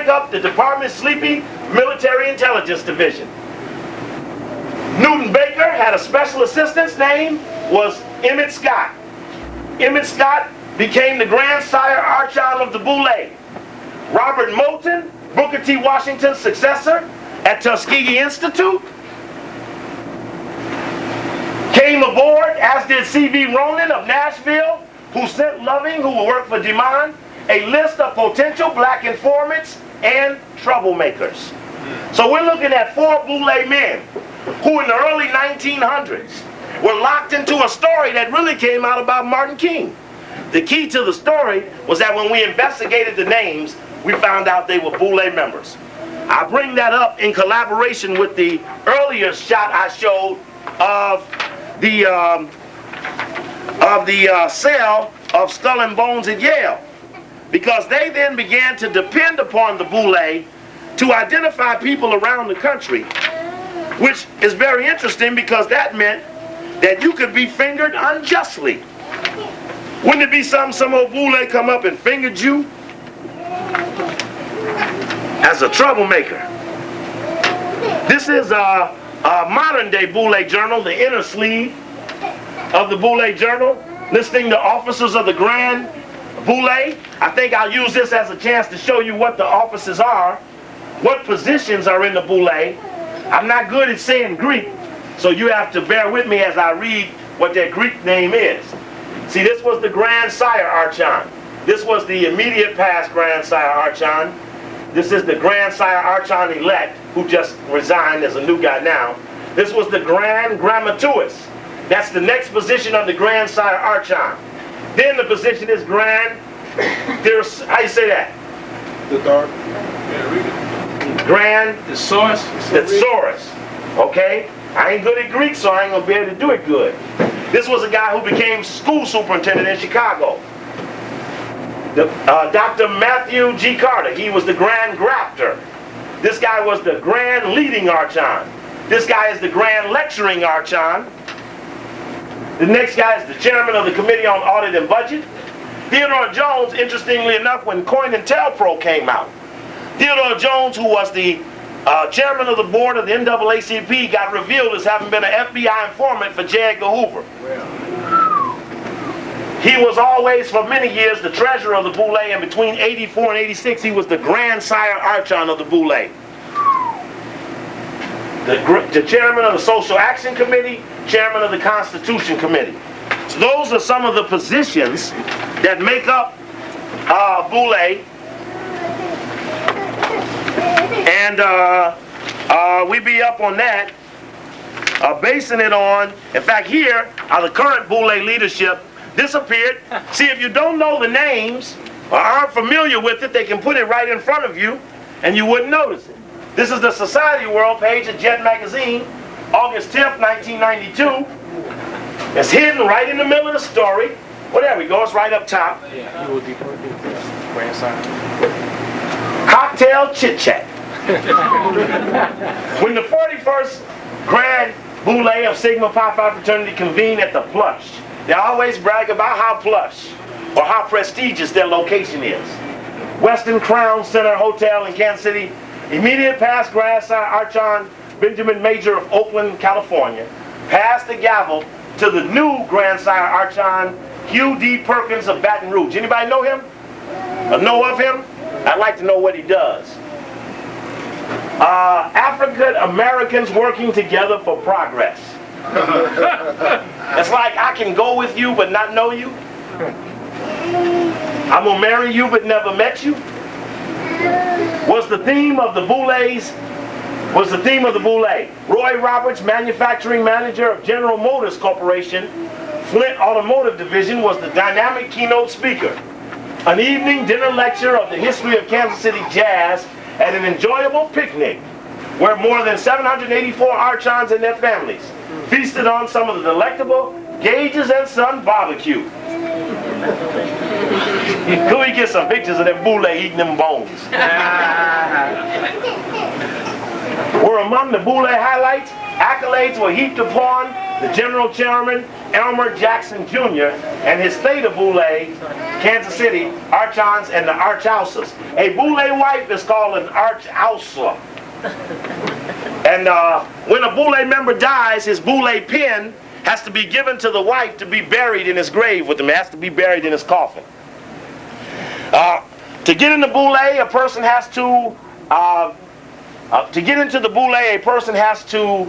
make up the department's sleepy military intelligence division. Newton Baker had a special assistant's name was Emmett Scott. Emmett Scott became the grandsire archon of the Boule. Robert Moulton, Booker T. Washington's successor at Tuskegee Institute, came aboard, as did C.V. Ronan of Nashville, who sent Loving, who will work for DeMond, a list of potential black informants and troublemakers. So we're looking at 4 Boule men who in the early 1900s were locked into a story that really came out about Martin King. The key to the story was that when we investigated the names, we found out they were Boule members. I bring that up in collaboration with the earlier shot I showed of the cell of Skull and Bones at Yale, because they then began to depend upon the Boule to identify people around the country, which is very interesting because that meant that you could be fingered unjustly. Wouldn't it be some old Boule come up and fingered you as a troublemaker? This is a modern day Boule journal, the inner sleeve of the Boule journal, listing the officers of the Grand Boule. I think I'll use this as a chance to show you what the officers are, what positions are in the Boule. I'm not good at saying Greek, so you have to bear with me as I read what their Greek name is. See, this was the Grandsire Archon. This was the immediate past Grandsire Archon. This is the Grandsire Archon-elect, who just resigned as a new guy now. This was the Grand Grammateus. That's the next position of the Grandsire Archon. Then the position is Grand, how you say that? The dark. Yeah, read it. Grand Thesaurus. Thesaurus. Okay? I ain't good at Greek, so I ain't gonna be able to do it good. This was a guy who became school superintendent in Chicago. Dr. Matthew G. Carter, he was the Grand Grafter. This guy was the Grand Leading Archon. This guy is the Grand Lecturing Archon. The next guy is the chairman of the Committee on Audit and Budget. Theodore Jones, interestingly enough, when COINTELPRO came out, Theodore Jones, who was the chairman of the board of the NAACP, got revealed as having been an FBI informant for J. Edgar Hoover. He was always, for many years, the treasurer of the Boule, and between 84 and 86, he was the Grandsire Archon of the Boule. The chairman of the Social Action Committee, chairman of the Constitution Committee. So those are some of the positions that make up Boule. And we be up on that, basing it on, in fact, here are the current Boule leadership. Disappeared. See, if you don't know the names or aren't familiar with it, they can put it right in front of you and you wouldn't notice it. This is the Society World page of Jet Magazine, August 10th, 1992. It's hidden right in the middle of the story. Well, there we go. It's right up top. Cocktail chit-chat. When the 41st Grand Boule of Sigma Pi Phi fraternity convened at the Plush, they always brag about how plush or how prestigious their location is. Western Crown Center Hotel in Kansas City, immediate past Grandsire Archon Benjamin Major of Oakland, California, passed the gavel to the new Grandsire Archon Hugh D. Perkins of Baton Rouge. Anybody know him? Or know of him? I'd like to know what he does. African Americans working together for progress. It's like I can go with you but not know you. I'm gonna marry you but never met you. Was the theme of the Boules. Roy Roberts, manufacturing manager of General Motors Corporation, Flint Automotive Division, was the dynamic keynote speaker. An evening dinner lecture of the history of Kansas City jazz at an enjoyable picnic where more than 784 Archons and their families feasted on some of the delectable Gage's and Son barbecue. Could we get some pictures of them Boule eating them bones? Were among the Boule highlights Accolades were heaped upon the General Chairman, Elmer Jackson Jr., and his Theta Boule, Kansas City, Archons, and the Archhouses. A Boule wife is called an Archhouser. And when a Boule member dies, his Boule pin has to be given to the wife to be buried in his grave with him. It has to be buried in his coffin. To get in the Boule, a person has to get into the Boule, a person has to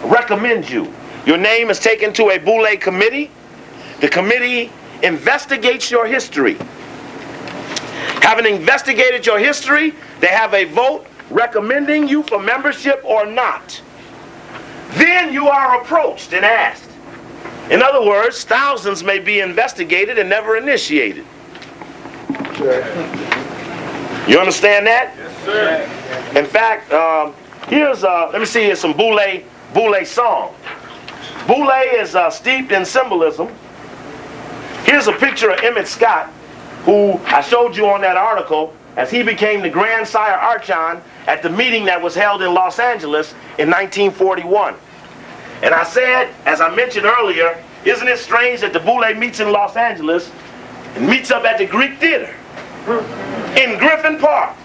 recommend you. Your name is taken to a Boule committee. The committee investigates your history. Having investigated your history, they have a vote recommending you for membership or not. Then you are approached and asked. In other words, thousands may be investigated and never initiated. You understand that? Yes, sir. In fact, here's let me see here some Boule song. Boule is steeped in symbolism. Here's a picture of Emmett Scott, who I showed you on that article, as he became the Grand Sire Archon at the meeting that was held in Los Angeles in 1941. And I said, as I mentioned earlier, isn't it strange that the Boule meets in Los Angeles and meets up at the Greek Theater in Griffin Park?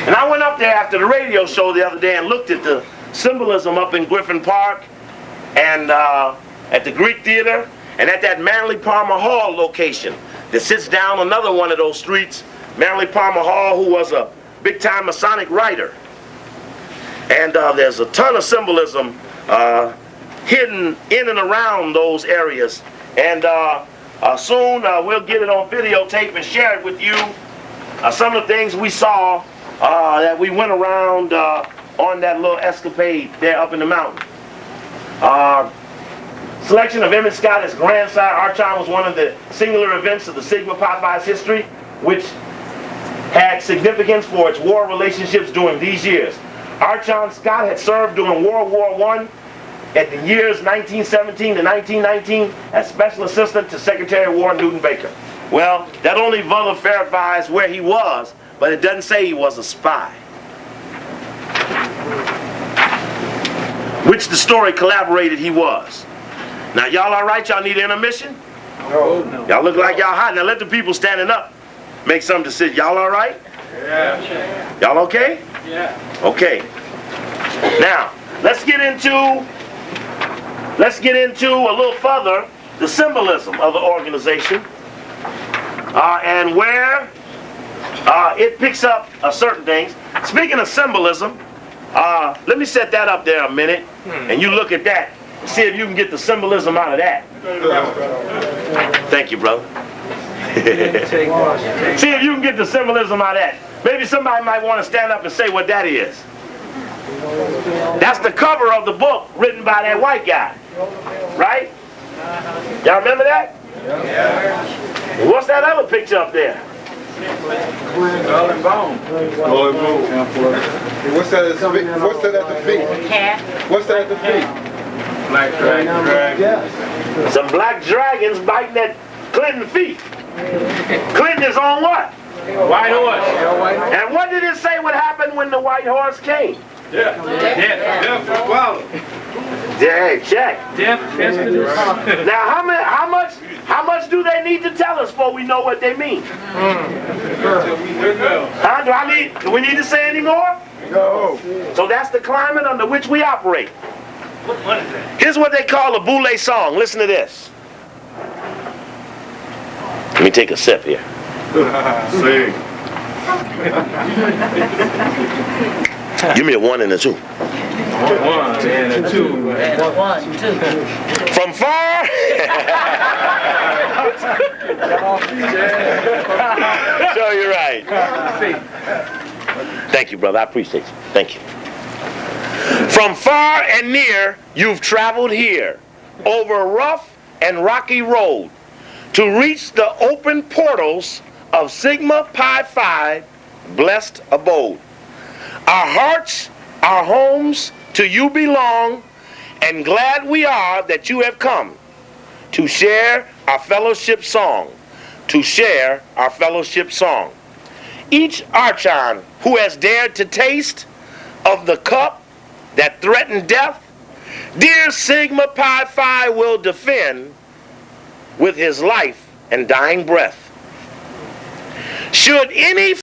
And I went up there after the radio show the other day and looked at the symbolism up in Griffin Park and at the Greek Theater and at that Manly Palmer Hall location that sits down another one of those streets, Manly Palmer Hall, who was a big-time Masonic writer. And there's a ton of symbolism hidden in and around those areas. And soon we'll get it on videotape and share it with you. Some of the things we saw that we went around on that little escapade there up in the mountain. Selection of Emmett Scott as Grand Sire Archon was one of the singular events of the Sigma Pi Phi's history, which had significance for its war relationships during these years. Archon Scott had served during World War I at the years 1917 to 1919 as Special Assistant to Secretary of War Newton Baker. Well, that only verifies where he was, but it doesn't say he was a spy. Which the story collaborated he was. Now, y'all all right? Y'all need an intermission? No. Y'all look like y'all hot. Now let the people standing up make some decision. Y'all all right? Yeah. Y'all okay? Yeah. Okay. Now, let's get into a little further the symbolism of the organization and where it picks up certain things. Speaking of symbolism, let me set that up there a minute, and you look at that. See if you can get the symbolism out of that. Thank you, brother. See if you can get the symbolism out of that. Maybe somebody might want to stand up and say what that is. That's the cover of the book written by that white guy. Right? Y'all remember that? Yeah. What's that other picture up there? Skull and bone. Skull and bone. What's that at the feet? What's that at the feet? Black dragon. Some black dragons biting at Clinton's feet. Clinton is on what? White horse. And what did it say would happen when the white horse came? Death. Death for swallow. Yeah, check. Death. Now, how much do they need to tell us before we know what they mean? Huh? Do we need to say any more? No. So that's the climate under which we operate. What is that? Here's what they call a Boule song. Listen to this. Let me take a sip here. Sing. Give me a 1 and a 2. 1 and a 2. From far. Sure, you're right. Thank you, brother. I appreciate you. Thank you. From far and near, you've traveled here, over a rough and rocky road, to reach the open portals of Sigma Pi Phi blessed abode. Our hearts, our homes, to you belong, and glad we are that you have come to share our fellowship song, to share our fellowship song. Each Archon who has dared to taste of the cup that threatened death, dear Sigma Pi Phi will defend with his life and dying breath. Should any